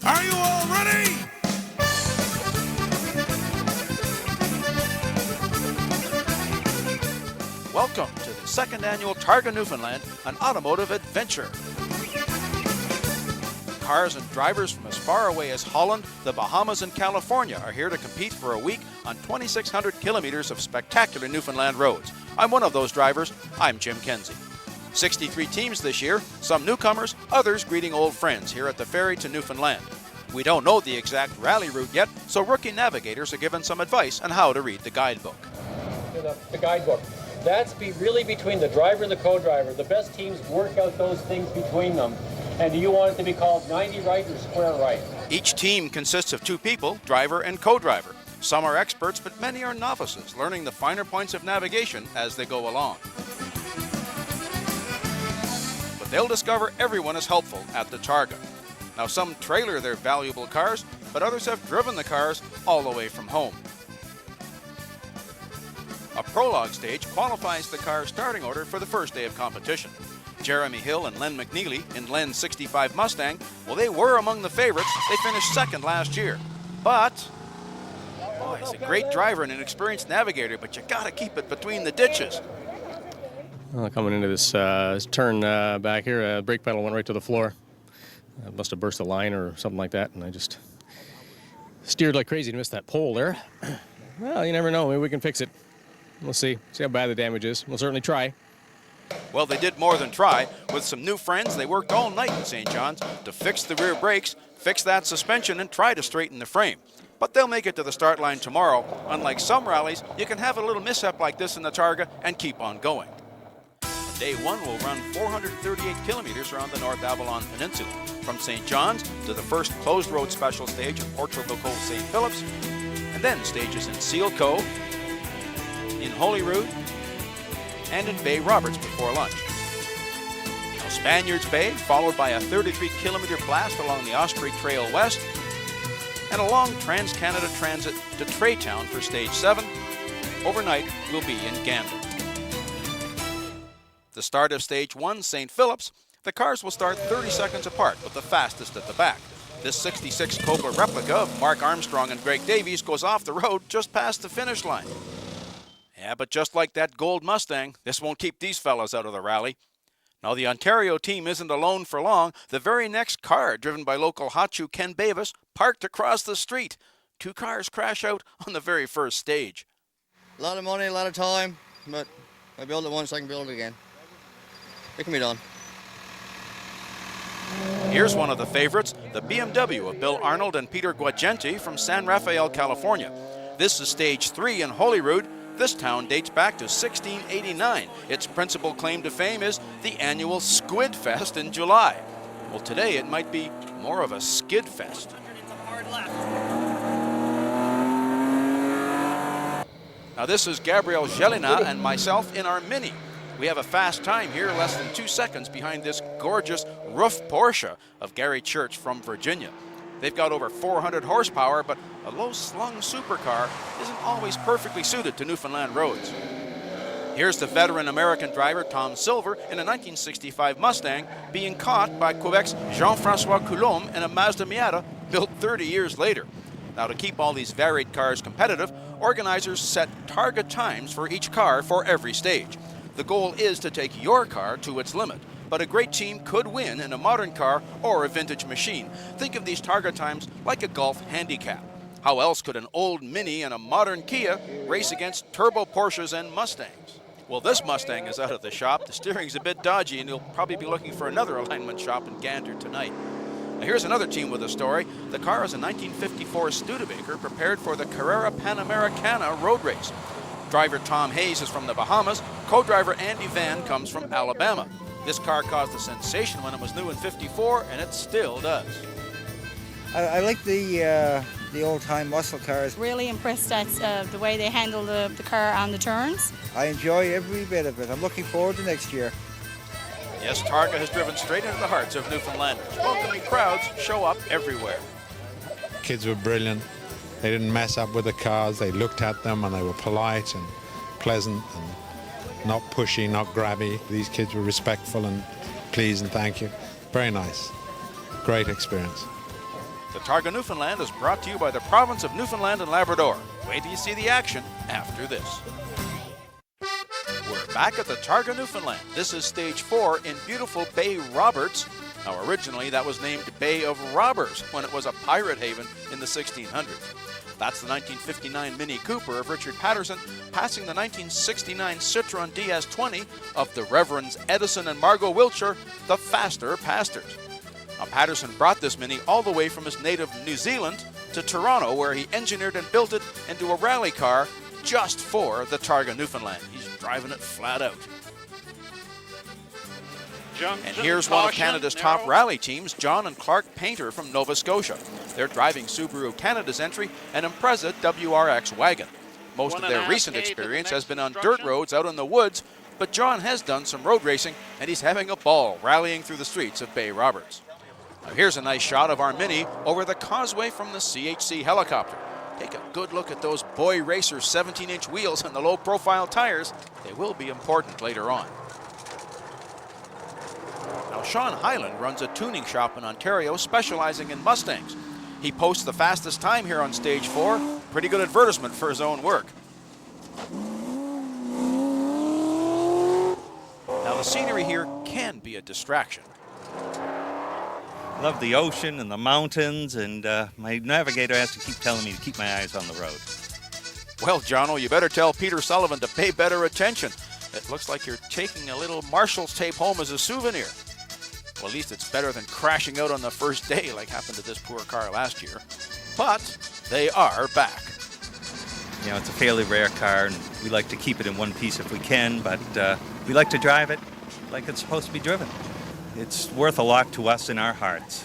Are you all ready? Welcome to the second annual Targa Newfoundland, an automotive adventure. Cars and drivers from as far away as Holland, the Bahamas, and California are here to compete for a week on 2,600 kilometers of spectacular Newfoundland roads. I'm one of those drivers. I'm Jim Kenzie. 63 teams this year, some newcomers, others greeting old friends here at the ferry to Newfoundland. We don't know the exact rally route yet, so rookie navigators are given some advice on how to read the guidebook. The guidebook. That's really between the driver and the co-driver. The best teams work out those things between them. And do you want it to be called 90 right or square right? Each team consists of two people, driver and co-driver. Some are experts, but many are novices, learning the finer points of navigation as they go along. But they'll discover everyone is helpful at the Targa. Now, some trailer their valuable cars, but others have driven the cars all the way from home. A prologue stage qualifies the car's starting order for the first day of competition. Jeremy Hill and Len McNeely in Len's 65 Mustang, well, they were among the favorites. They finished second last year. But, boy, he's a great driver and an experienced navigator, but you gotta keep it between the ditches. Well, coming into this turn back here, brake pedal went right to the floor. I must have burst a line or something like that, and I just steered like crazy to miss that pole there. Well, you never know. Maybe we can fix it. We'll see how bad the damage is. We'll certainly try. Well, they did more than try. With some new friends, they worked all night in St. John's to fix the rear brakes, fix that suspension, and try to straighten the frame. But they'll make it to the start line tomorrow. Unlike some rallies, you can have a little mishap like this in the Targa and keep on going. Day one will run 438 kilometers around the North Avalon Peninsula, from St. John's to the first closed road special stage in Portugal Cove St. Phillips, and then stages in Seal Cove, in Holyrood, and in Bay Roberts before lunch. Now, Spaniards Bay, followed by a 33-kilometer blast along the Osprey Trail West, and a long Trans-Canada transit to Traytown for Stage 7. Overnight, we'll be in Gander. The start of Stage 1, St. Phillips, the cars will start 30 seconds apart, with the fastest at the back. This 66 Cobra replica of Mark Armstrong and Greg Davies goes off the road just past the finish line. Yeah, but just like that gold Mustang, this won't keep these fellas out of the rally. Now, the Ontario team isn't alone for long. The very next car, driven by local hot-shoe Ken Bavis, parked across the street. Two cars crash out on the very first stage. A lot of money, a lot of time, but I built it once, I can build it again. It can be done. Here's one of the favorites, the BMW of Bill Arnold and Peter Guagenti from San Rafael, California. This is Stage 3 in Holyrood. This town dates back to 1689. Its principal claim to fame is the annual Squid Fest in July. Well, today it might be more of a skid fest. Now, this is Gabriel Gelina and myself in our Mini. We have a fast time here, less than 2 seconds behind this gorgeous roof Porsche of Gary Church from Virginia. They've got over 400 horsepower, but a low-slung supercar isn't always perfectly suited to Newfoundland roads. Here's the veteran American driver Tom Silver in a 1965 Mustang being caught by Quebec's Jean-François Coulombe in a Mazda Miata built 30 years later. Now, to keep all these varied cars competitive, organizers set Targa times for each car for every stage. The goal is to take your car to its limit, but a great team could win in a modern car or a vintage machine. Think of these Targa times like a golf handicap. How else could an old Mini and a modern Kia race against turbo Porsches and Mustangs? Well, this Mustang is out of the shop. The steering's a bit dodgy, and you'll probably be looking for another alignment shop in Gander tonight. Now, here's another team with a story. The car is a 1954 Studebaker prepared for the Carrera Panamericana road race. Driver Tom Hayes is from the Bahamas. Co-driver Andy Van comes from Alabama. This car caused a sensation when it was new in '54, and it still does. I like the old-time muscle cars. Really impressed at the way they handle the car on the turns. I enjoy every bit of it. I'm looking forward to next year. Yes, Targa has driven straight into the hearts of Newfoundlanders. Welcoming crowds show up everywhere. Kids were brilliant. They didn't mess up with the cars. They looked at them and they were polite and pleasant and not pushy, not grabby. These kids were respectful and please and thank you. Very nice. Great experience. The Targa Newfoundland is brought to you by the province of Newfoundland and Labrador. Wait till you see the action after this. We're back at the Targa Newfoundland. This is stage 4 in beautiful Bay Roberts. Now originally that was named Bay of Robbers when it was a pirate haven in the 1600s. That's the 1959 Mini Cooper of Richard Patterson, passing the 1969 Citroen DS20 of the Reverends Edison and Margot Wiltshire, the faster pastors. Now Patterson brought this Mini all the way from his native New Zealand to Toronto, where he engineered and built it into a rally car just for the Targa Newfoundland. He's driving it flat out. And here's one of Canada's top rally teams, John and Clark Painter from Nova Scotia. They're driving Subaru Canada's entry, an Impreza WRX wagon. Most of their recent experience has been on dirt roads out in the woods, but John has done some road racing, and he's having a ball rallying through the streets of Bay Roberts. Now here's a nice shot of our Mini over the causeway from the CHC helicopter. Take a good look at those Boy Racer 17-inch wheels and the low-profile tires. They will be important later on. Now, Sean Hyland runs a tuning shop in Ontario specializing in Mustangs. He posts the fastest time here on stage 4. Pretty good advertisement for his own work. Now, the scenery here can be a distraction. Love the ocean and the mountains, and my navigator has to keep telling me to keep my eyes on the road. Well, Jono, you better tell Peter Sullivan to pay better attention. It looks like you're taking a little Marshall's tape home as a souvenir. Well, at least it's better than crashing out on the first day like happened to this poor car last year. But they are back. You know, it's a fairly rare car, and we like to keep it in one piece if we can, but we like to drive it like it's supposed to be driven. It's worth a lot to us in our hearts.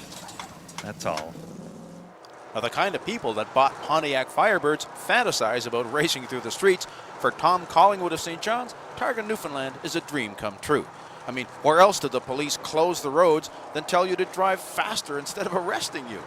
That's all. Now, the kind of people that bought Pontiac Firebirds fantasize about racing through the streets. For Tom Collingwood of St. John's, Targa Newfoundland is a dream come true. I mean, where else did the police close the roads than tell you to drive faster instead of arresting you?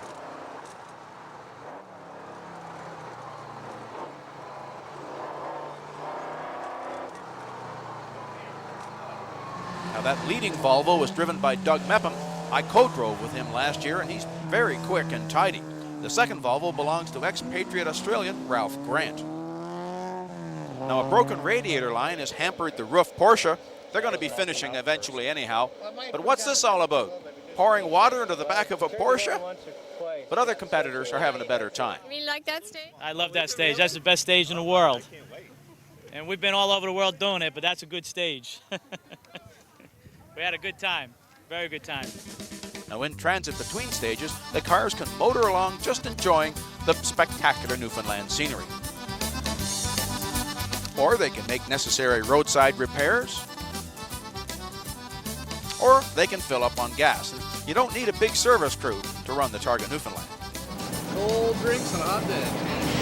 Now, that leading Volvo was driven by Doug Mepham. I co-drove with him last year, and he's very quick and tidy. The second Volvo belongs to expatriate Australian Ralph Grant. Now, a broken radiator line has hampered the Roof Porsche. They're going to be finishing eventually anyhow. But what's this all about? Pouring water into the back of a Porsche? But other competitors are having a better time. You really like that stage? I love that stage. That's the best stage in the world. And we've been all over the world doing it, but that's a good stage. We had a good time. Very good time. Now, in transit between stages, the cars can motor along just enjoying the spectacular Newfoundland scenery. Or they can make necessary roadside repairs. Or they can fill up on gas. And you don't need a big service crew to run the Targa Newfoundland. Cold drinks and a hot day.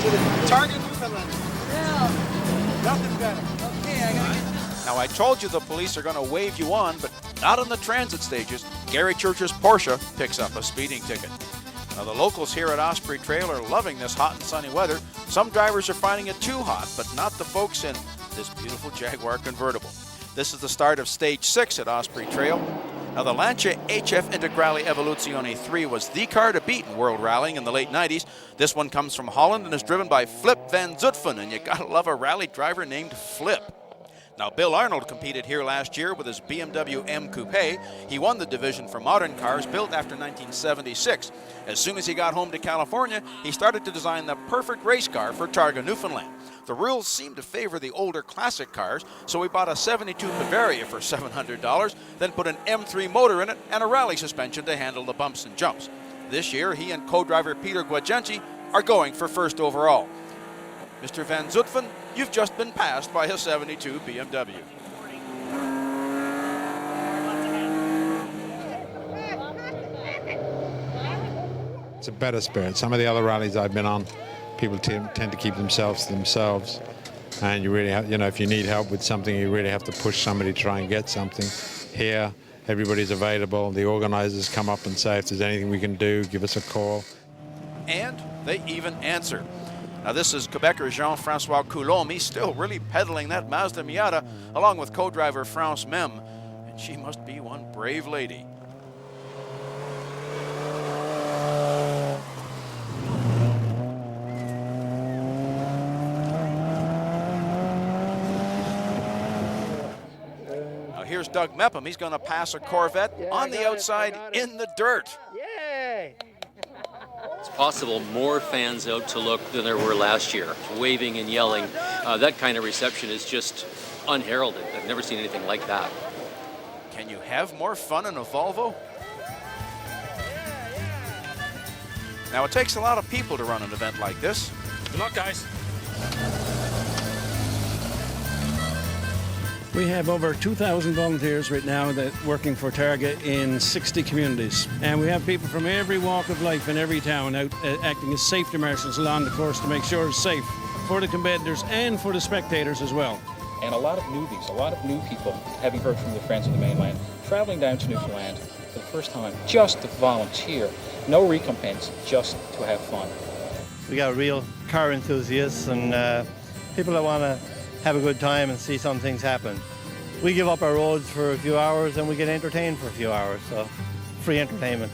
To the Targa Newfoundland. Yeah. Nothing better. Okay, I gotta get this. Now, I told you the police are going to wave you on, but not on the transit stages. Gary Church's Porsche picks up a speeding ticket. Now, the locals here at Osprey Trail are loving this hot and sunny weather. Some drivers are finding it too hot, but not the folks in this beautiful Jaguar convertible. This is the start of Stage 6 at Osprey Trail. Now, the Lancia HF Integrale Evoluzione 3 was the car to beat in world rallying in the late 90s. This one comes from Holland and is driven by Flip van Zutphen, and you gotta love a rally driver named Flip. Now, Bill Arnold competed here last year with his BMW M Coupe. He won the division for modern cars built after 1976. As soon as he got home to California, he started to design the perfect race car for Targa Newfoundland. The rules seemed to favor the older classic cars, so we bought a 72 Bavaria for $700, then put an M3 motor in it and a rally suspension to handle the bumps and jumps. This year, he and co-driver Peter Guagenti are going for first overall. Mr. Van Zutphen, you've just been passed by a 72 BMW. It's a better spirit. Some of the other rallies I've been on, people tend to keep themselves to themselves. And you really have, you know, if you need help with something, you really have to push somebody to try and get something. Here, everybody's available. The organizers come up and say, if there's anything we can do, give us a call. And they even answer. Now, this is Quebecer Jean-Francois Coulombe. He's still really pedaling that Mazda Miata, along with co-driver France Mem. And she must be one brave lady. here's Doug Mepham. He's going to pass a Corvette on the outside in the dirt. It's possible more fans out to look than there were last year, waving and yelling. That kind of reception is just unheralded. I've never seen anything like that. Can you have more fun in a Volvo? Now, it takes a lot of people to run an event like this. Good luck, guys. We have over 2,000 volunteers right now that working for Targa in 60 communities. And we have people from every walk of life in every town out acting as safety marshals along the course to make sure it's safe for the competitors and for the spectators as well. And a lot of newbies, a lot of new people, having heard from their friends on the mainland, traveling down to Newfoundland for the first time just to volunteer. No recompense, just to have fun. We got real car enthusiasts and people that want to have a good time and see some things happen. We give up our roads for a few hours and we get entertained for a few hours, so free entertainment.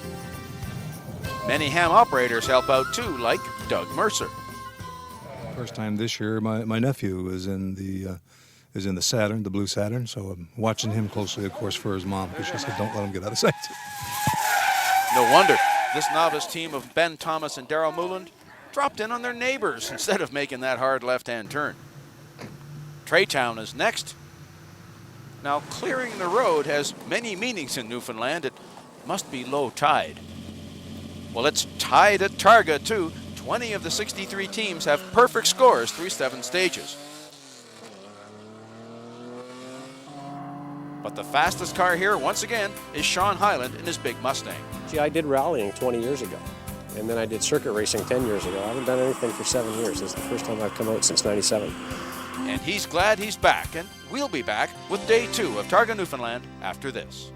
Many ham operators help out too, like Doug Mercer. First time this year, my nephew is in the Saturn, the blue Saturn, so I'm watching him closely, of course, for his mom, because she said, don't let him get out of sight. No wonder this novice team of Ben Thomas and Darrell Mooland dropped in on their neighbors instead of making that hard left-hand turn. Traytown is next. Now, clearing the road has many meanings in Newfoundland. It must be low tide. Well, it's tied at Targa, too. 20 of the 63 teams have perfect scores through 7 stages. But the fastest car here, once again, is Sean Hyland in his big Mustang. Gee, I did rallying 20 years ago, and then I did circuit racing 10 years ago. I haven't done anything for 7 years. This is the first time I've come out since '97. And he's glad he's back, and we'll be back with day 2 of Targa Newfoundland after this.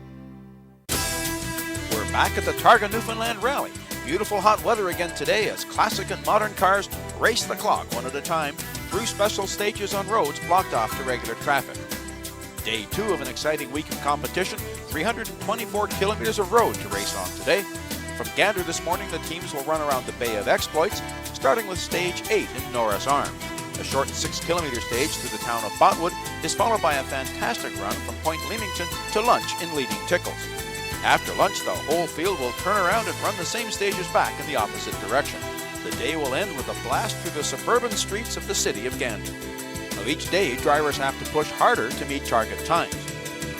We're back at the Targa Newfoundland Rally. Beautiful hot weather again today as classic and modern cars race the clock one at a time through special stages on roads blocked off to regular traffic. Day 2 of an exciting week of competition, 324 kilometers of road to race on today. From Gander this morning, the teams will run around the Bay of Exploits, starting with Stage 8 in Norris Arms. A short 6-kilometer stage through the town of Botwood is followed by a fantastic run from Point Leamington to lunch in Leading Tickles. After lunch, the whole field will turn around and run the same stages back in the opposite direction. The day will end with a blast through the suburban streets of the city of Gander. Now, each day, drivers have to push harder to meet target times.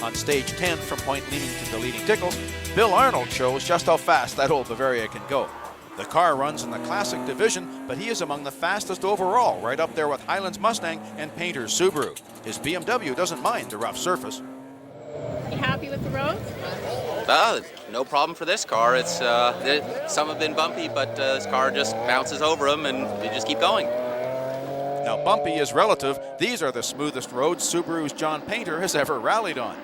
On Stage 10 from Point Leamington to Leading Tickles, Bill Arnold shows just how fast that old Bavaria can go. The car runs in the Classic division, but he is among the fastest overall, right up there with Highland's Mustang and Painter's Subaru. His BMW doesn't mind the rough surface. You happy with the roads? No problem for this car. It's some have been bumpy, but this car just bounces over them and we just keep going. Now, bumpy is relative. These are the smoothest roads Subaru's John Painter has ever rallied on.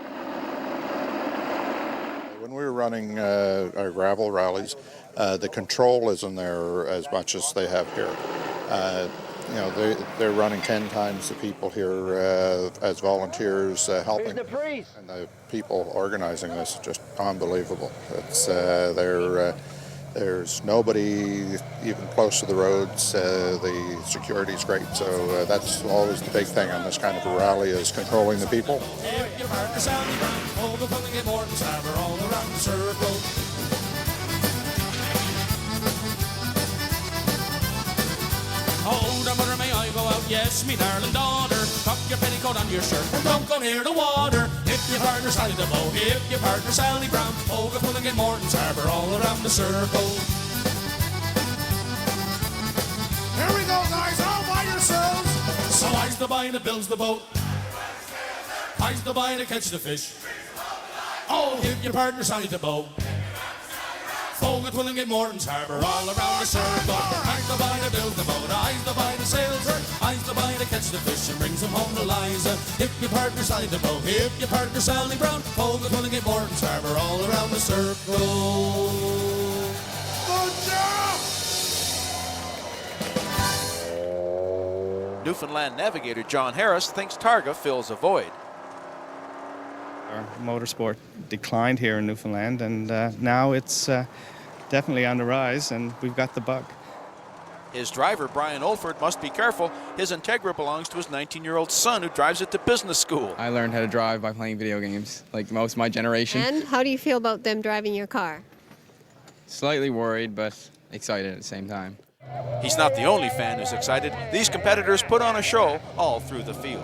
When we were running our gravel rallies, the control isn't there as much as they have here. They're running 10 times the people here as volunteers helping. And the people organizing this are just unbelievable. It's there's nobody even close to the roads. The security's great, so that's always the big thing on this kind of a rally is controlling the people. Oh, mother, may I go out? Yes, me darling daughter. Tuck your petticoat on your shirt and don't go near the water. If your partner Sally the Bow, if your partner Sally Brown, Hogarth, Mulligan, Morton's Harbour, all around the circle. Here we go, guys, all by yourselves. So I's the boy that builds the boat. I's the boy that catches the fish. Oh, if your partner Sally the Bow. Hogarth, Willingham, Morton's Harbour, all around the circle. I's the boy that builds the boat, I's the boy that sails her, I's the boy that catches the fish and brings them home to Liza. If your partner Sally the Bow, if your partner Sally Brown, Hogarth, Willingham, Morton's Harbour, all around the circle. Good job! Newfoundland navigator John Harris thinks Targa fills a void. Our motorsport declined here in Newfoundland, and now it's definitely on the rise, and we've got the bug. His driver, Brian Olford, must be careful. His Integra belongs to his 19-year-old son who drives it to business school. I learned how to drive by playing video games, like most of my generation. And how do you feel about them driving your car? Slightly worried, but excited at the same time. He's not the only fan who's excited. These competitors put on a show all through the field.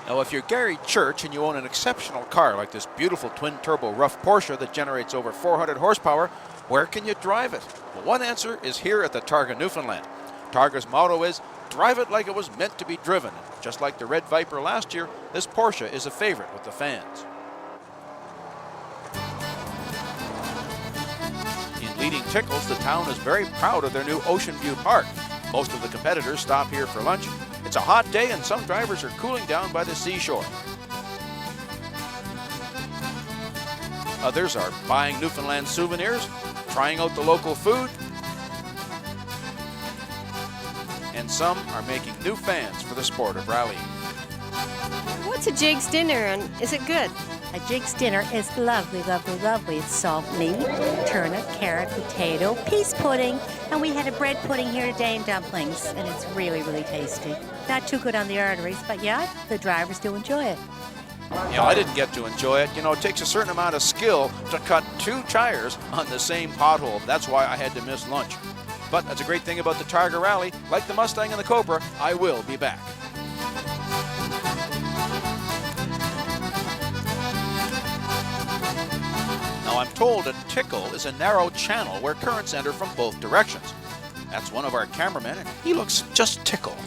Now, if you're Gary Church and you own an exceptional car like this beautiful twin-turbo rough Porsche that generates over 400 horsepower, where can you drive it? Well, one answer is here at the Targa Newfoundland. Targa's motto is, drive it like it was meant to be driven. Just like the Red Viper last year, this Porsche is a favorite with the fans. In leading Tickles, the town is very proud of their new Ocean View Park. Most of the competitors stop here for lunch. It's a hot day and some drivers are cooling down by the seashore. Others are buying Newfoundland souvenirs, trying out the local food, and some are making new fans for the sport of rallying. What's a Jake's dinner and is it good? A Jake's dinner is lovely, lovely, lovely. It's salt meat, turnip, carrot, potato, peas pudding, and we had a bread pudding here today and dumplings, and it's really, really tasty. Not too good on the arteries, but yeah, the drivers do enjoy it. You know, I didn't get to enjoy it. You know, it takes a certain amount of skill to cut 2 tires on the same pothole. That's why I had to miss lunch. But that's a great thing about the Targa Rally. Like the Mustang and the Cobra, I will be back. Now, I'm told a tickle is a narrow channel where currents enter from both directions. That's one of our cameramen, and he looks just tickled.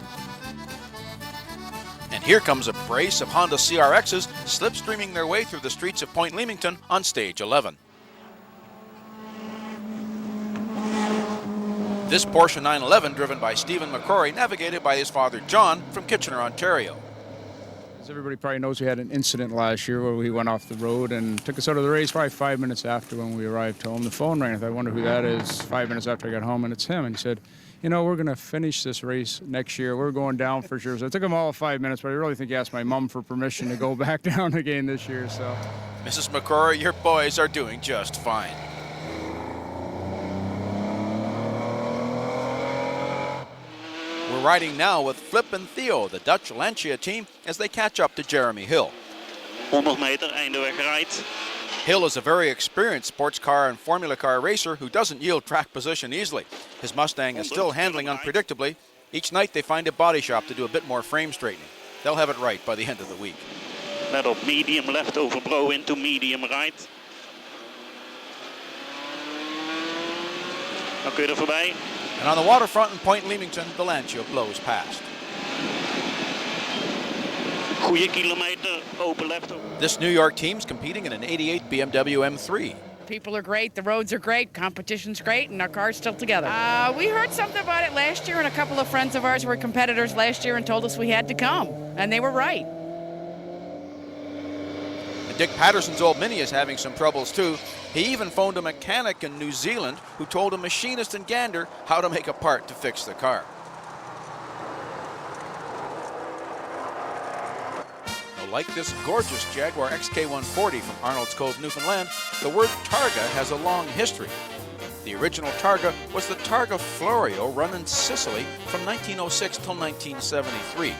And here comes a brace of Honda CRXs slipstreaming their way through the streets of Point Leamington on stage 11. This Porsche 911, driven by Stephen McCrory, navigated by his father John from Kitchener, Ontario. As everybody probably knows, we had an incident last year where we went off the road and took us out of the race probably 5 minutes after when we arrived home. The phone rang. I wonder who that is. 5 minutes after I got home, and it's him. And he said, you know, we're going to finish this race next year. We're going down for sure. So it took him all 5 minutes, but I really think he asked my mom for permission to go back down again this year. So, Mrs. McCrory, your boys are doing just fine. We're riding now with Flip and Theo, the Dutch Lancia team, as they catch up to Jeremy Hill. 100 meter, einde weg gereid. Hill is a very experienced sports car and Formula car racer who doesn't yield track position easily. His Mustang is still handling unpredictably. Each night they find a body shop to do a bit more frame straightening. They'll have it right by the end of the week. Let op medium left over bro into medium right. Dan kun je er voorbij. And on the waterfront in Point Leamington, the Lancia blows past. Goeie kilometer, open left. This New York team's competing in an 88 BMW M3. People are great, the roads are great, competition's great, and our car's still together. We heard something about it last year, and a couple of friends of ours were competitors last year and told us we had to come, and they were right. And Dick Patterson's old Mini is having some troubles too. He even phoned a mechanic in New Zealand who told a machinist in Gander how to make a part to fix the car. Like this gorgeous Jaguar XK140 from Arnold's Cove, Newfoundland, the word Targa has a long history. The original Targa was the Targa Florio run in Sicily from 1906 till 1973.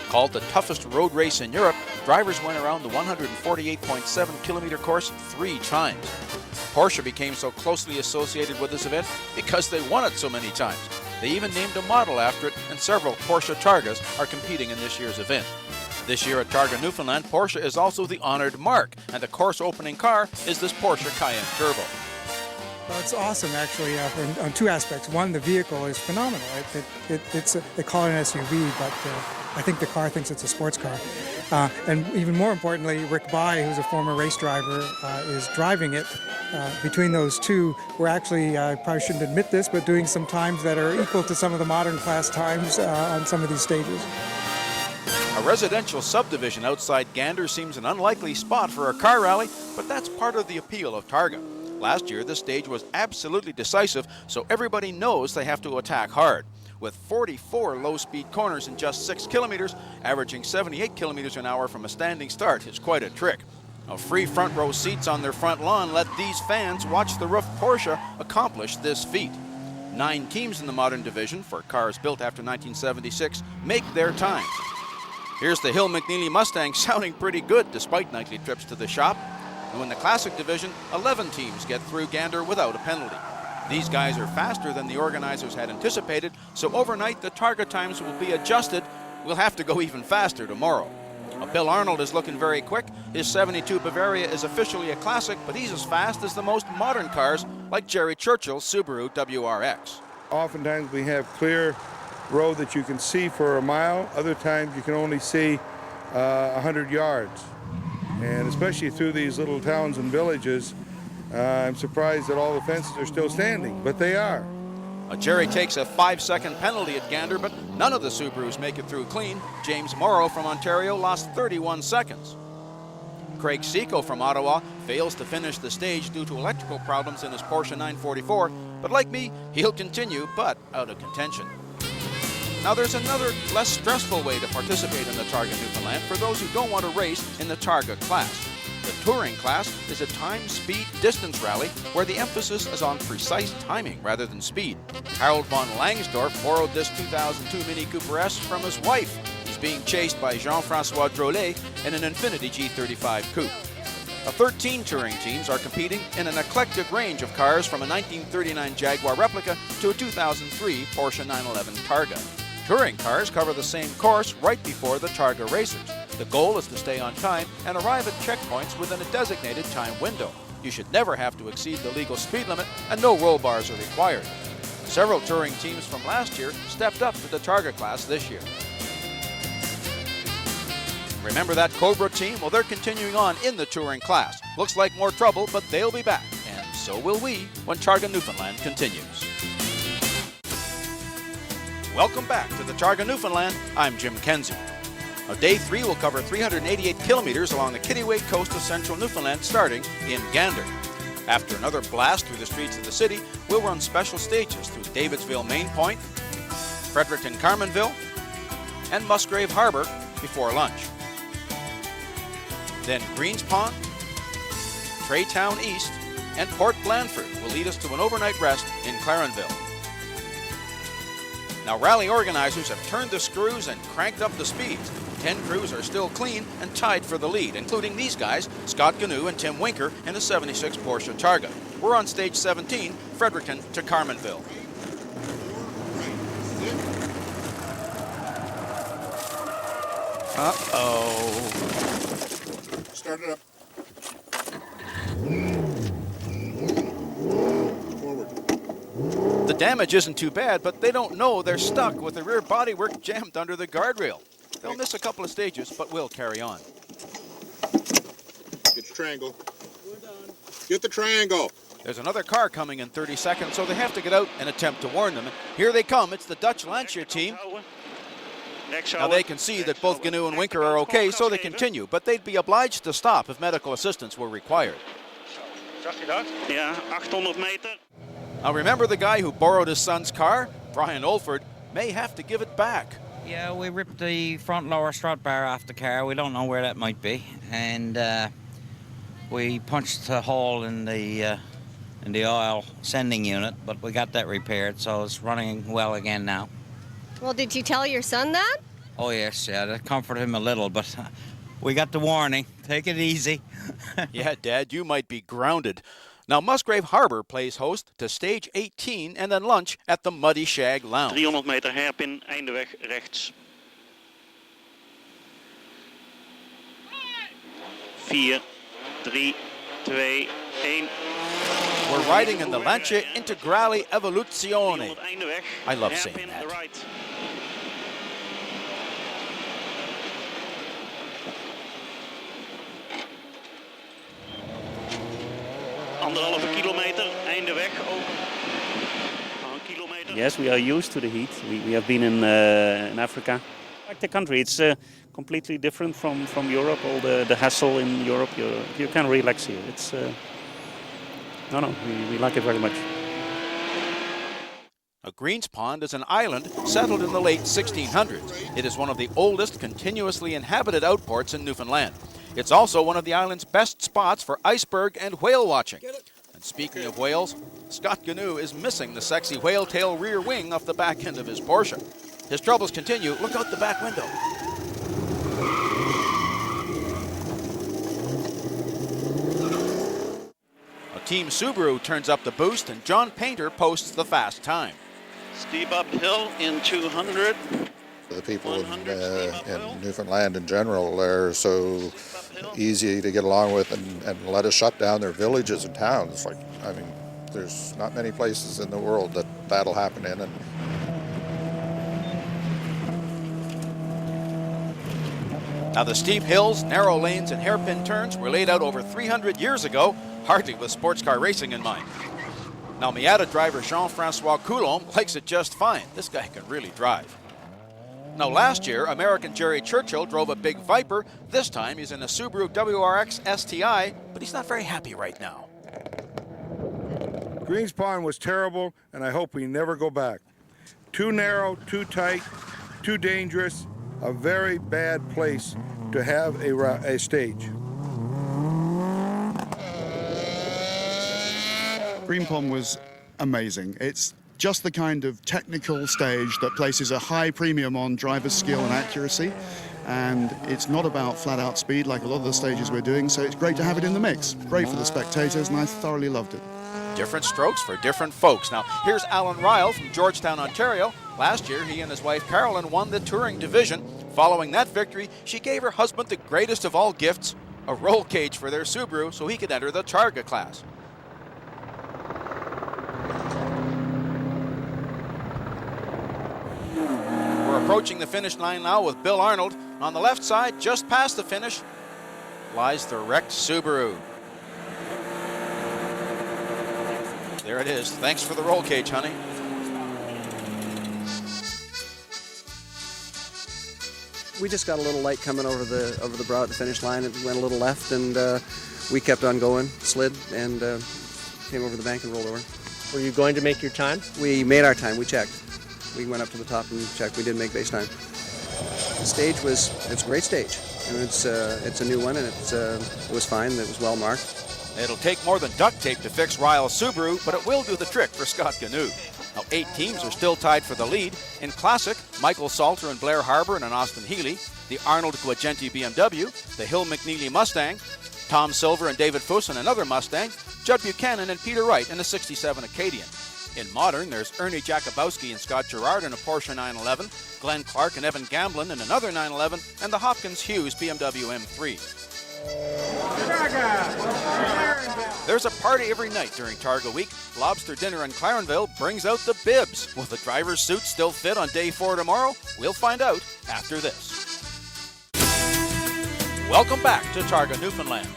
Called the toughest road race in Europe, drivers went around the 148.7 kilometer course 3 times. Porsche became so closely associated with this event because they won it so many times. They even named a model after it, and several Porsche Targas are competing in this year's event. This year at Targa Newfoundland, Porsche is also the honored mark, and the course opening car is this Porsche Cayenne Turbo. Well, it's awesome, actually, on 2 aspects. One, the vehicle is phenomenal. They call it an SUV, but I think the car thinks it's a sports car. And even more importantly, Rick Bai, who's a former race driver, is driving it. Between those two, we're actually, I probably shouldn't admit this, but doing some times that are equal to some of the modern class times on some of these stages. A residential subdivision outside Gander seems an unlikely spot for a car rally, but that's part of the appeal of Targa. Last year, this stage was absolutely decisive, so everybody knows they have to attack hard. With 44 low-speed corners in just 6 kilometers, averaging 78 kilometers an hour from a standing start is quite a trick. Now, free front row seats on their front lawn let these fans watch the Roof Porsche accomplish this feat. 9 teams in the modern division for cars built after 1976 make their time. Here's the Hill McNeely Mustang sounding pretty good despite nightly trips to the shop. And in the classic division, 11 teams get through Gander without a penalty. These guys are faster than the organizers had anticipated, so overnight the Targa times will be adjusted. We'll have to go even faster tomorrow. Bill Arnold is looking very quick. His 72 Bavaria is officially a classic, but he's as fast as the most modern cars, like Jerry Churchill's Subaru WRX. Oftentimes we have clear road that you can see for a mile. Other times you can only see 100 yards. And especially through these little towns and villages, I'm surprised that all the fences are still standing, but they are. Jerry takes a 5-second penalty at Gander, but none of the Subarus make it through clean. James Morrow from Ontario lost 31 seconds. Craig Seco from Ottawa fails to finish the stage due to electrical problems in his Porsche 944, but like me, he'll continue, but out of contention. Now there's another, less stressful way to participate in the Targa Newfoundland for those who don't want to race in the Targa class. The touring class is a time, speed, distance rally where the emphasis is on precise timing rather than speed. Harold von Langsdorff borrowed this 2002 Mini Cooper S from his wife. He's being chased by Jean-Francois Drolet in an Infiniti G35 coupe. 13 touring teams are competing in an eclectic range of cars from a 1939 Jaguar replica to a 2003 Porsche 911 Targa. Touring cars cover the same course right before the Targa racers. The goal is to stay on time and arrive at checkpoints within a designated time window. You should never have to exceed the legal speed limit, and no roll bars are required. Several touring teams from last year stepped up to the Targa class this year. Remember that Cobra team? Well, they're continuing on in the touring class. Looks like more trouble, but they'll be back. And so will we when Targa Newfoundland continues. Welcome back to the Targa Newfoundland. I'm Jim Kenzie. Now, Day 3 will cover 388 kilometers along the Kittiwake coast of central Newfoundland, starting in Gander. After another blast through the streets of the city, we'll run special stages through Davidsville Main Point, Fredericton Carmanville, and Musgrave Harbor before lunch. Then Greens Pond, Traytown East, and Port Blandford will lead us to an overnight rest in Clarenville. Now, rally organizers have turned the screws and cranked up the speeds. 10 crews are still clean and tied for the lead, including these guys, Scott Gnu and Tim Winker in a 76 Porsche Targa. We're on stage 17, Fredericton to Carmanville. Uh-oh. Start it up. The damage isn't too bad, but they don't know they're stuck with the rear bodywork jammed under the guardrail. They'll miss a couple of stages, but will carry on. Get your triangle. Get the triangle. There's another car coming in 30 seconds, so they have to get out and attempt to warn them. Here they come. It's the Dutch Lancia team. Now they can see that both Gnu and Winker are okay, so they continue, but they'd be obliged to stop if medical assistance were required. Ja, 800 meter. Now remember the guy who borrowed his son's car? Brian Olford may have to give it back. Yeah, we ripped the front lower strut bar off the car. We don't know where that might be, and we punched a hole in the oil sending unit, but we got that repaired, so it's running well again now. Well, did you tell your son that? Oh yes, yeah, that comforted him a little, but we got the warning. Take it easy. Yeah, Dad, you might be grounded. Now, Musgrave Harbor plays host to stage 18 and then lunch at the Muddy Shag Lounge. 300 meter hairpin, eindeweg rechts. 4, 3, 2, 1. We're riding in the Lancia Integrale Evoluzione. I love saying that. Right. Anderhalve kilometer, einde weg. Yes, we are used to the heat. We have been in Africa. Like the country, it's completely different from Europe. All the hassle in Europe, you can relax here. It's we like it very much. Greens Pond is an island settled in the late 1600s. It is one of the oldest continuously inhabited outports in Newfoundland. It's also one of the island's best spots for iceberg and whale watching. And speaking of whales, Scott Gnu is missing the sexy whale tail rear wing off the back end of his Porsche. His troubles continue. Look out the back window. A Team Subaru turns up the boost, and John Painter posts the fast time. Steep uphill in 200. The people in Newfoundland in general are so easy to get along with and let us shut down their villages and towns. Like, I mean, there's not many places in the world that that'll happen in. And now the steep hills, narrow lanes, and hairpin turns were laid out over 300 years ago, hardly with sports car racing in mind. Now Miata driver Jean-Francois Coulomb likes it just fine. This guy can really drive. Now last year, American Jerry Churchill drove a big Viper. This time he's in a Subaru WRX STI, but he's not very happy right now. Greens Pond was terrible, and I hope we never go back. Too narrow, too tight, too dangerous, a very bad place to have a stage. Green Pond was amazing. It's just the kind of technical stage that places a high premium on driver's skill and accuracy, and it's not about flat-out speed like a lot of the stages we're doing, so it's great to have it in the mix. Great for the spectators, and I thoroughly loved it. Different strokes for different folks. Now, here's Alan Ryle from Georgetown, Ontario. Last year, he and his wife Carolyn won the touring division. Following that victory, she gave her husband the greatest of all gifts, a roll cage for their Subaru so he could enter the Targa class. We're approaching the finish line now with Bill Arnold. On the left side, just past the finish, lies the wrecked Subaru. There it is. Thanks for the roll cage, honey. We just got a little light coming over the brow at the finish line. It went a little left, and we kept on going, slid, and came over the bank and rolled over. Were you going to make your time? We made our time. We checked. We went up to the top and checked. We did make base time. The stage it's a great stage. And it's a new one, and it was fine. It was well marked. It'll take more than duct tape to fix Ryle's Subaru, but it will do the trick for Scott Gnu. Now, 8 teams are still tied for the lead. In Classic, Michael Salter and Blair Harbour and Austin Healy, the Arnold Guagenti BMW, the Hill McNeely Mustang, Tom Silver and David Fuss in another Mustang, Judd Buchanan and Peter Wright in a 67 Acadian. In Modern, there's Ernie Jakubowski and Scott Gerard in a Porsche 911, Glenn Clark and Evan Gamblin in another 911, and the Hopkins Hughes BMW M3. There's a party every night during Targa Week. Lobster Dinner in Clarenville brings out the bibs. Will the driver's suits still fit on day 4 tomorrow? We'll find out after this. Welcome back to Targa Newfoundland.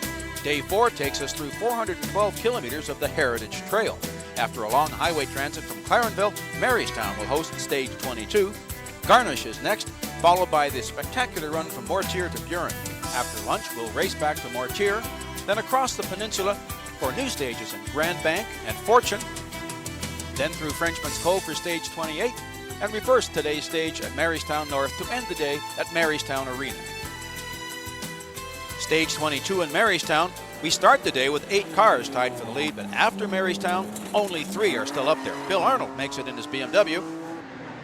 Day 4 takes us through 412 kilometers of the Heritage Trail. After a long highway transit from Clarenville, Marystown will host stage 22. Garnish is next, followed by the spectacular run from Mortier to Burin. After lunch, we'll race back to Mortier, then across the peninsula for new stages in Grand Bank and Fortune, then through Frenchman's Cove for stage 28, and reverse today's stage at Marystown North to end the day at Marystown Arena. Stage 22 in Marystown, we start the day with 8 cars tied for the lead, but after Marystown, only 3 are still up there. Bill Arnold makes it in his BMW,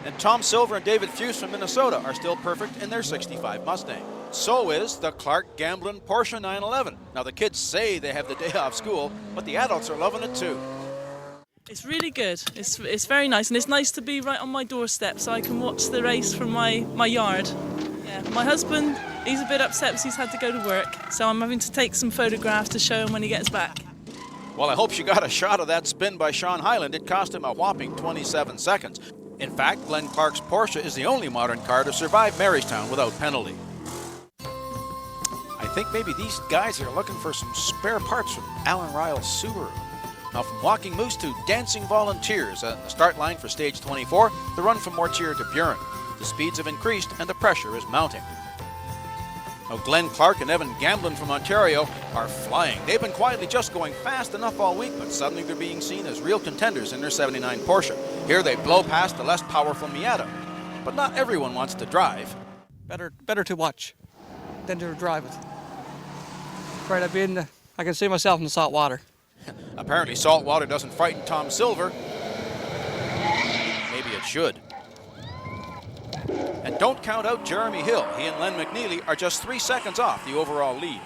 and Tom Silver and David Fuss from Minnesota are still perfect in their 65 Mustang. So is the Clark Gamblin Porsche 911. Now the kids say they have the day off school, but the adults are loving it too. It's really good. It's very nice, and it's nice to be right on my doorstep so I can watch the race from my yard. Yeah. My husband, he's a bit upset because he's had to go to work, so I'm having to take some photographs to show him when he gets back. Well, I hope she got a shot of that spin by Sean Hyland. It cost him a whopping 27 seconds. In fact, Glenn Clark's Porsche is the only modern car to survive Marystown without penalty. I think maybe these guys are looking for some spare parts from Alan Ryle's Subaru. Now from Walking Moose to Dancing Volunteers at the start line for stage 24, the run from Mortier to Burin. The speeds have increased and the pressure is mounting. Now Glenn Clark and Evan Gamblin from Ontario are flying. They've been quietly just going fast enough all week, but suddenly they're being seen as real contenders in their 79 Porsche. Here they blow past the less powerful Miata. But not everyone wants to drive. Better to watch than to drive it. afraid I'd be in the, I can see myself in the salt water. Apparently salt water doesn't frighten Tom Silver. Maybe it should. And don't count out Jeremy Hill. He and Len McNeely are just 3 seconds off the overall lead.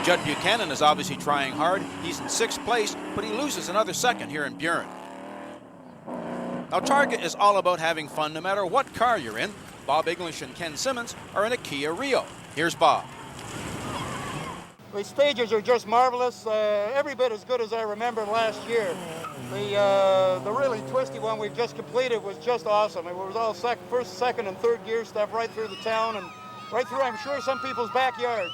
Judd Buchanan is obviously trying hard. He's in 6th place, but he loses another second here in Buren. Now, Targa is all about having fun no matter what car you're in. Bob English and Ken Simmons are in a Kia Rio. Here's Bob. The stages are just marvelous, every bit as good as I remember last year. The really twisty one we've just completed was just awesome. It was all first, second, and third gear stuff right through the town and right through, I'm sure, some people's backyards.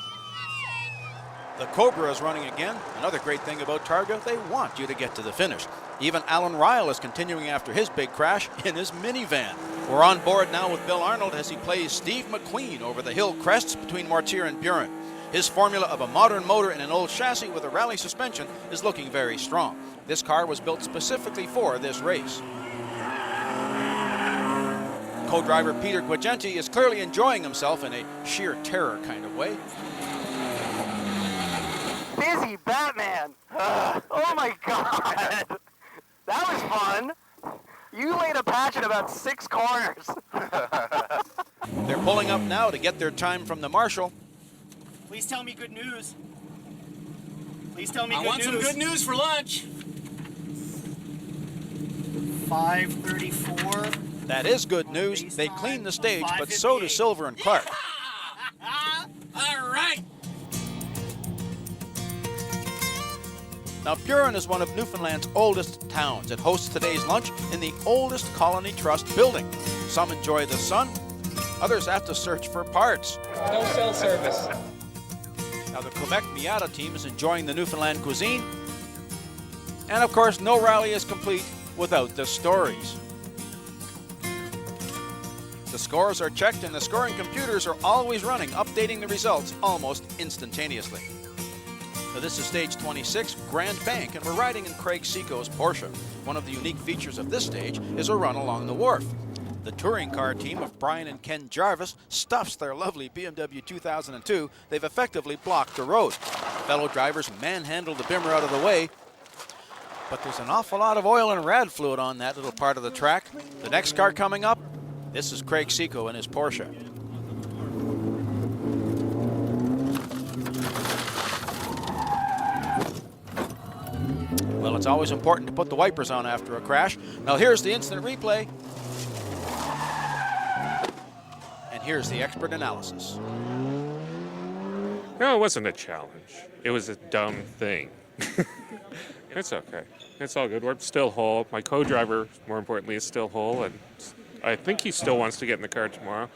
The Cobra is running again. Another great thing about Targa, they want you to get to the finish. Even Alan Ryle is continuing after his big crash in his minivan. We're on board now with Bill Arnold as he plays Steve McQueen over the hill crests between Mortier and Buren. His formula of a modern motor and an old chassis with a rally suspension is looking very strong. This car was built specifically for this race. Co-driver Peter Guagenti is clearly enjoying himself in a sheer terror kind of way. Busy Batman! Oh my God! That was fun! You laid a patch in about 6 corners. They're pulling up now to get their time from the marshal. Please tell me good news. Please tell me I want some good news for lunch. 5:34. That is good news. They clean the stage, but so do Silver and Clark. All right. Now, Buren is one of Newfoundland's oldest towns. It hosts today's lunch in the oldest Colony Trust building. Some enjoy the sun, others have to search for parts. No cell service. Now, the Quebec Miata team is enjoying the Newfoundland cuisine. And of course, no rally is complete without the stories. The scores are checked and the scoring computers are always running, updating the results almost instantaneously. Now, this is stage 26, Grand Bank, and we're riding in Craig Seco's Porsche. One of the unique features of this stage is a run along the wharf. The touring car team of Brian and Ken Jarvis stuffs their lovely BMW 2002. They've effectively blocked the road. Fellow drivers manhandle the bimmer out of the way, but there's an awful lot of oil and rad fluid on that little part of the track. The next car coming up, this is Craig Seco in his Porsche. Well, it's always important to put the wipers on after a crash. Now here's the instant replay. And here's the expert analysis. No, it wasn't a challenge. It was a dumb thing. It's okay. It's all good. We're still whole. My co-driver, more importantly, is still whole, and I think he still wants to get in the car tomorrow.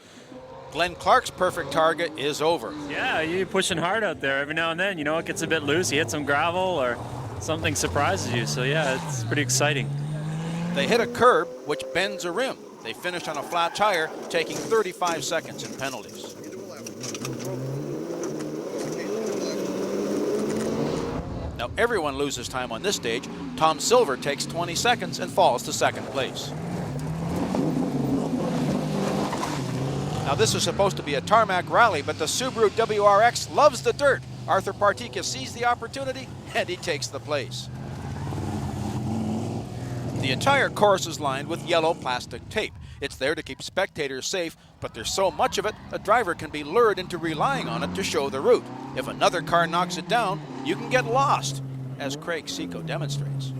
Glenn Clark's perfect target is over. Yeah, you're pushing hard out there every now and then. You know, it gets a bit loose. You hit some gravel or something surprises you. So, yeah, it's pretty exciting. They hit a curb, which bends a rim. They finished on a flat tire, taking 35 seconds in penalties. Now, everyone loses time on this stage. Tom Silver takes 20 seconds and falls to second place. Now, this is supposed to be a tarmac rally, but the Subaru WRX loves the dirt. Arthur Partika sees the opportunity, and he takes the place. The entire course is lined with yellow plastic tape. It's there to keep spectators safe, but there's so much of it, a driver can be lured into relying on it to show the route. If another car knocks it down, you can get lost, as Craig Seco demonstrates.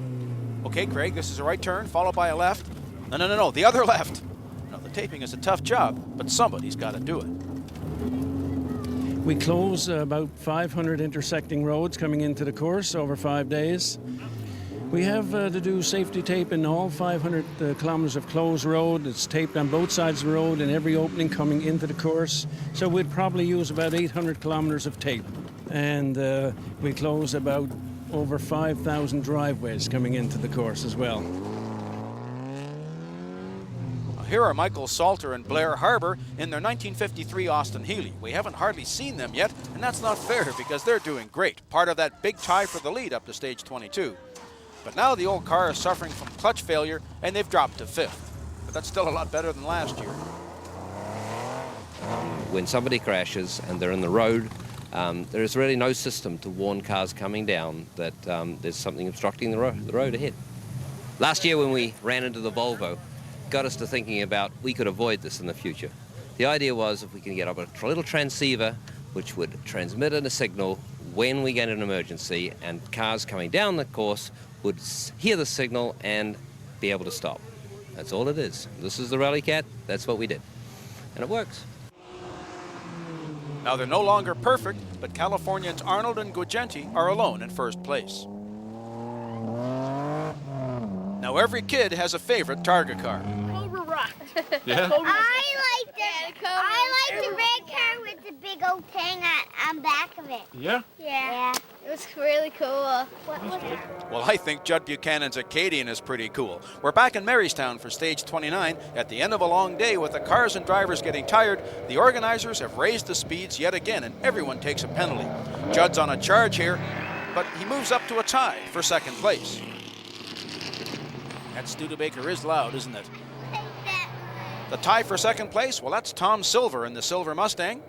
Okay, Craig, this is a right turn, followed by a left. No, the other left. No, the taping is a tough job, but somebody's got to do it. We close about 500 intersecting roads coming into the course over 5 days. We have to do safety tape in all 500 kilometers of closed road. It's taped on both sides of the road and every opening coming into the course. So we'd probably use about 800 kilometers of tape. And we close about over 5,000 driveways coming into the course as well. Here are Michael Salter and Blair Harbour in their 1953 Austin Healey. We haven't hardly seen them yet, and that's not fair because they're doing great. Part of that big tie for the lead up to stage 22. But now the old car is suffering from clutch failure, and they've dropped to 5th. But that's still a lot better than last year. When somebody crashes and they're in the road, there is really no system to warn cars coming down that there's something obstructing the road ahead. Last year when we ran into the Volvo, got us to thinking about we could avoid this in the future. The idea was if we can get up a little transceiver which would transmit in a signal when we get an emergency, and cars coming down the course would hear the signal and be able to stop. That's all it is. This is the Rally Cat. That's what we did. And it works. Now they're no longer perfect, but Californians Arnold and Guagenti are alone in first place. Now every kid has a favorite Targa car. Cobra Rock. Yeah? I like the red car with the big old thing on back of it. Yeah? Yeah. It was really cool. Well, I think Judd Buchanan's Acadian is pretty cool. We're back in Marystown for stage 29. At the end of a long day with the cars and drivers getting tired, the organizers have raised the speeds yet again, and everyone takes a penalty. Judd's on a charge here, but he moves up to a tie for second place. That Studebaker is loud, isn't it? The tie for second place, well, that's Tom Silver in the Silver Mustang.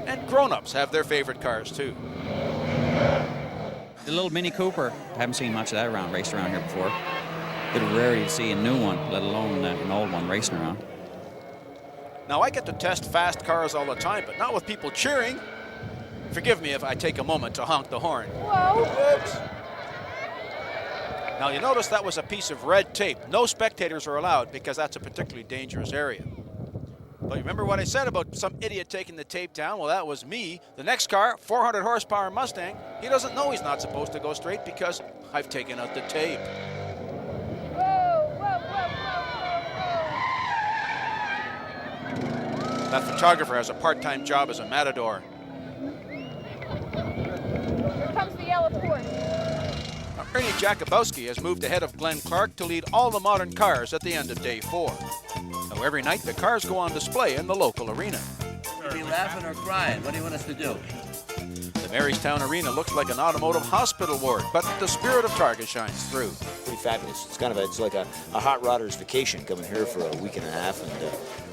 And grown-ups have their favorite cars, too. The little Mini Cooper, I haven't seen much of that around, raced around here before. It's rare to see a new one, let alone an old one racing around. Now, I get to test fast cars all the time, but not with people cheering. Forgive me if I take a moment to honk the horn. Whoa. Oops. Now, you notice that was a piece of red tape. No spectators are allowed because that's a particularly dangerous area. But remember what I said about some idiot taking the tape down? Well, that was me. The next car, 400 horsepower Mustang, he doesn't know he's not supposed to go straight because I've taken out the tape. That photographer has a part-time job as a matador. Here comes the yellow Ford. Now, Ernie Jakubowski has moved ahead of Glenn Clark to lead all the modern cars at the end of day 4. Now, every night the cars go on display in the local arena. Are you laughing or crying? What do you want us to do? The Marystown Arena looks like an automotive hospital ward, but the spirit of Targa shines through. Pretty fabulous. It's like a hot rodder's vacation, coming here for a week and a half and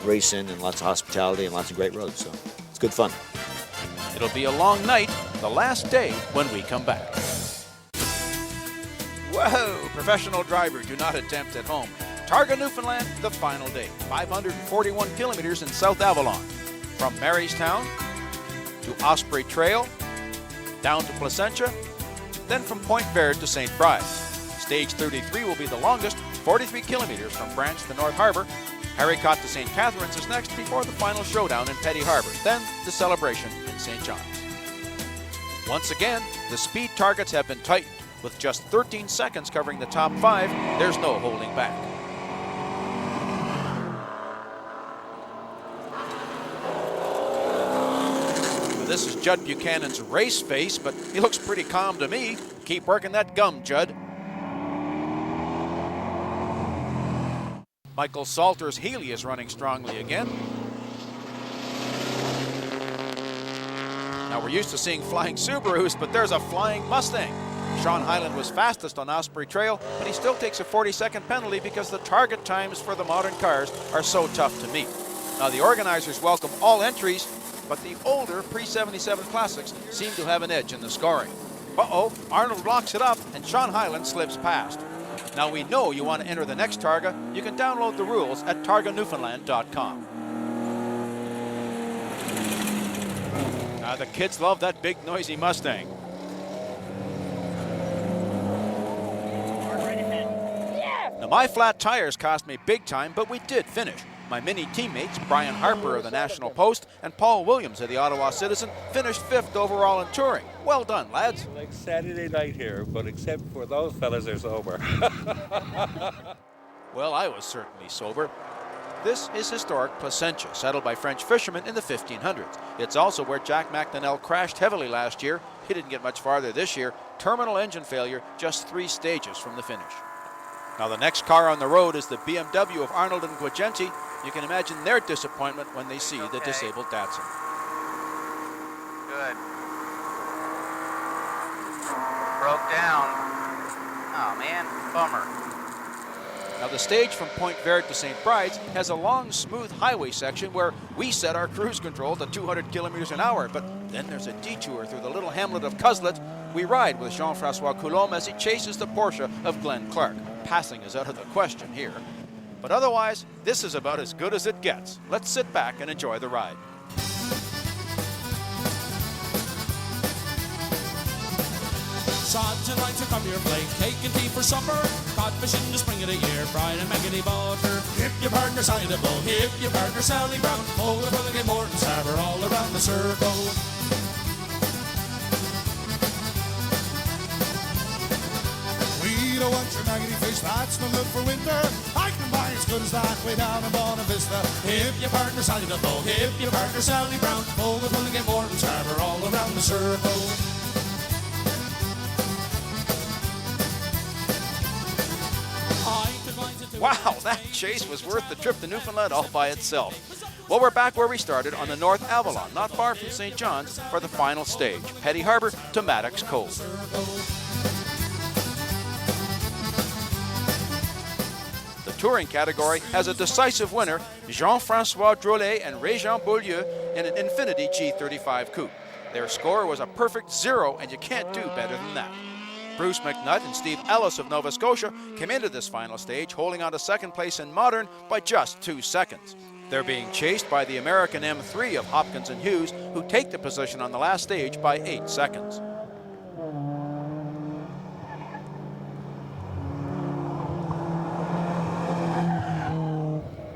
racing and lots of hospitality and lots of great roads. So it's good fun. It'll be a long night, the last day when we come back. Whoa! Professional driver, do not attempt at home. Targa Newfoundland, the final day. 541 kilometers in South Avalon. From Marystown to Osprey Trail, down to Placentia, then from Point Verde to St. Bride's. Stage 33 will be the longest, 43 kilometers from Branch to North Harbor. Haricot to St. Catharines is next before the final showdown in Petty Harbor, then the celebration in St. John's. Once again, the speed targets have been tightened. With just 13 seconds covering the top 5, there's no holding back. This is Judd Buchanan's race face, but he looks pretty calm to me. Keep working that gum, Judd. Michael Salter's Healy is running strongly again. Now, we're used to seeing flying Subarus, but there's a flying Mustang. Sean Hyland was fastest on Osprey Trail, but he still takes a 40-second penalty because the target times for the modern cars are so tough to meet. Now, the organizers welcome all entries, but the older pre-77 classics seem to have an edge in the scoring. Uh-oh, Arnold blocks it up, and Sean Hyland slips past. Now, we know you want to enter the next Targa. You can download the rules at targanewfoundland.com. The kids love that big, noisy Mustang. Now, my flat tires cost me big time, but we did finish. My Mini teammates, Brian Harper of the National Post and Paul Williams of the Ottawa Citizen, finished 5th overall in touring. Well done, lads. Like Saturday night here, but except for those fellas, they're sober. Well, I was certainly sober. This is historic Placentia, settled by French fishermen in the 1500s. It's also where Jack McDonnell crashed heavily last year. He didn't get much farther this year. Terminal engine failure, just 3 stages from the finish. Now, the next car on the road is the BMW of Arnold and Guagenti. You can imagine their disappointment when they see the disabled Datsun. broke down. Oh man, bummer. Now the stage from Point Verde to St. Bride's has a long, smooth highway section where we set our cruise control to 200 kilometers an hour, but then there's a detour through the little hamlet of Cuzlet. We ride with Jean-Francois Coulombe as he chases the Porsche of Glenn Clark. Passing is out of the question here. But otherwise, this is about as good as it gets. Let's sit back and enjoy the ride. Sods and lights are come your plate, cake and tea for supper, codfish in the spring of the year, fried and maggoty butter. Hip your partner Sally the Bull, hip your partner Sally Brown, oh, the William Morton Saber all around the circle. We don't want your maggoty fish, that's no good for winter. I can buy as good as that way down in Buena Vista. Hip your partner Sally the Bull, hip your partner Sally Brown, oh, the William Morton Saber all around the circle. Wow, that chase was worth the trip to Newfoundland all by itself. Well, we're back where we started on the North Avalon, not far from St. John's, for the final stage, Petty Harbour to Maddox Cove. The touring category has a decisive winner, Jean-Francois Drolet and Régent Beaulieu in an Infiniti G35 Coupe. Their score was a perfect 0, and you can't do better than that. Bruce McNutt and Steve Ellis of Nova Scotia came into this final stage holding on to second place in Modern by just 2 seconds. They're being chased by the American M3 of Hopkins and Hughes, who take the position on the last stage by 8 seconds.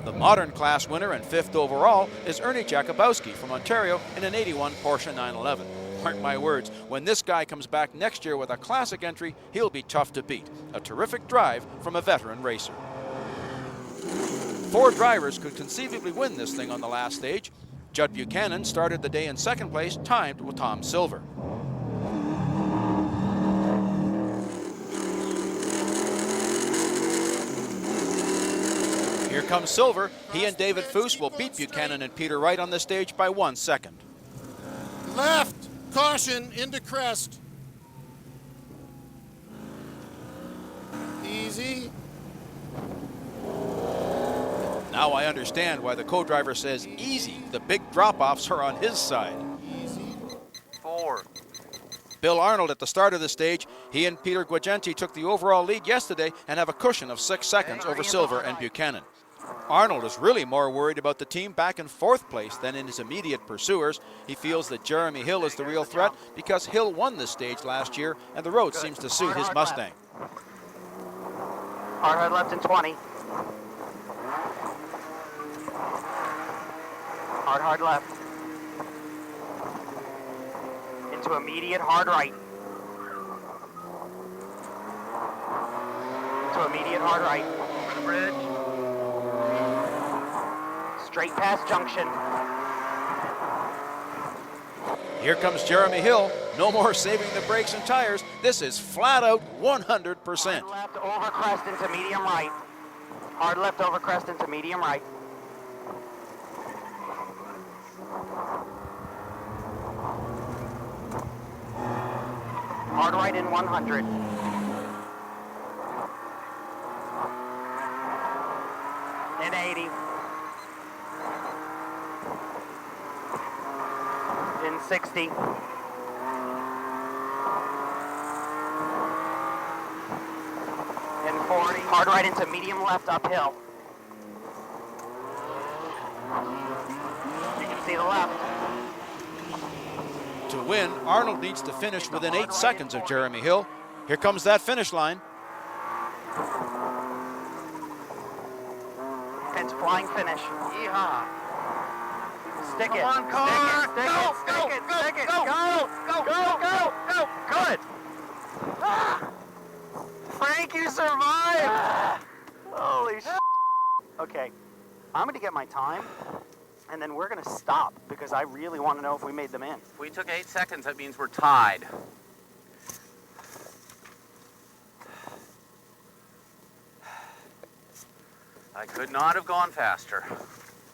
The Modern class winner and 5th overall is Ernie Jakubowski from Ontario in an 81 Porsche 911. Mark my words, when this guy comes back next year with a classic entry, he'll be tough to beat. A terrific drive from a veteran racer. 4 drivers could conceivably win this thing on the last stage. Judd Buchanan started the day in 2nd place, timed with Tom Silver. Here comes Silver. He and David Foose will beat Buchanan and Peter Wright on the stage by 1 second. Left! Caution, into crest. Easy. Now I understand why the co-driver says easy. The big drop-offs are on his side. Easy. 4. Bill Arnold at the start of the stage. He and Peter Guagenti took the overall lead yesterday and have a cushion of 6 seconds over Silver and Buchanan. Arnold is really more worried about the team back in 4th place than in his immediate pursuers. He feels that Jeremy Hill is the real threat because Hill won this stage last year and the road seems to suit his Mustang. Hard left in 20. Hard left. Into immediate hard right. Into immediate hard right. Over the bridge. Straight past junction. Here comes Jeremy Hill. No more saving the brakes and tires. This is flat out 100%. Hard left over crest into medium right. Hard left over crest into medium right. Hard right in 100. In 80. In 60. In 40. Hard right into medium left uphill. You can see the left. To win, Arnold needs to finish within 8 seconds of Jeremy Hill. Here comes that finish line. It's flying finish. Yeehaw. Stick it. Come on, car. Stick it. Go. Good. Ah. Frank, you survived. Holy shit. Okay, I'm going to get my time, and then we're going to stop because I really want to know if we made them in. If we took 8 seconds, that means we're tied. I could not have gone faster.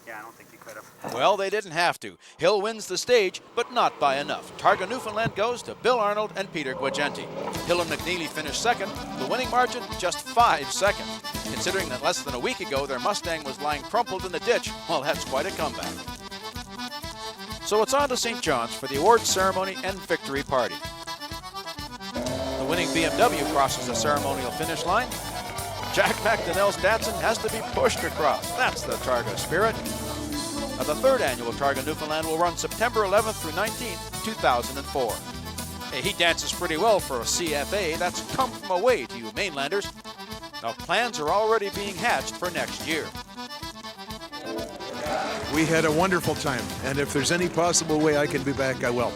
Yeah, I don't think you could have. Well, they didn't have to. Hill wins the stage, but not by enough. Targa Newfoundland goes to Bill Arnold and Peter Guagenti. Hill and McNeely finished second. The winning margin, just 5 seconds. Considering that less than a week ago their Mustang was lying crumpled in the ditch, well, that's quite a comeback. So it's on to St. John's for the awards ceremony and victory party. The winning BMW crosses the ceremonial finish line. Jack McDonnell's Datsun has to be pushed across. That's the Targa spirit. Now, the third annual Targa Newfoundland will run September 11th through 19th, 2004. Hey, he dances pretty well for a CFA. That's come from away to you mainlanders. Now, plans are already being hatched for next year. We had a wonderful time, and if there's any possible way I can be back, I will.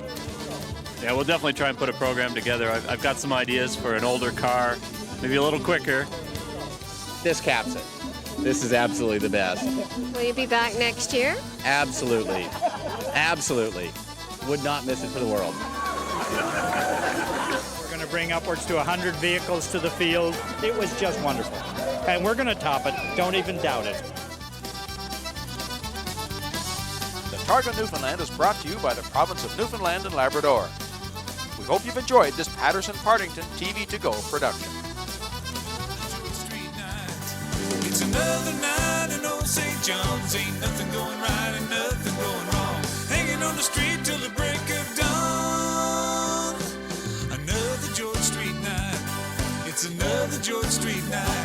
Yeah, we'll definitely try and put a program together. I've got some ideas for an older car, maybe a little quicker. This caps it. This is absolutely the best. Will you be back next year? Absolutely. Absolutely. Would not miss it for the world. We're going to bring upwards to 100 vehicles to the field. It was just wonderful. And we're going to top it. Don't even doubt it. The Targa Newfoundland is brought to you by the province of Newfoundland and Labrador. We hope you've enjoyed this Patterson-Partington TV to Go production. It's another night in old St. John's. Ain't nothing going right and nothing going wrong. Hanging on the street till the break of dawn. Another George Street night. It's another George Street night.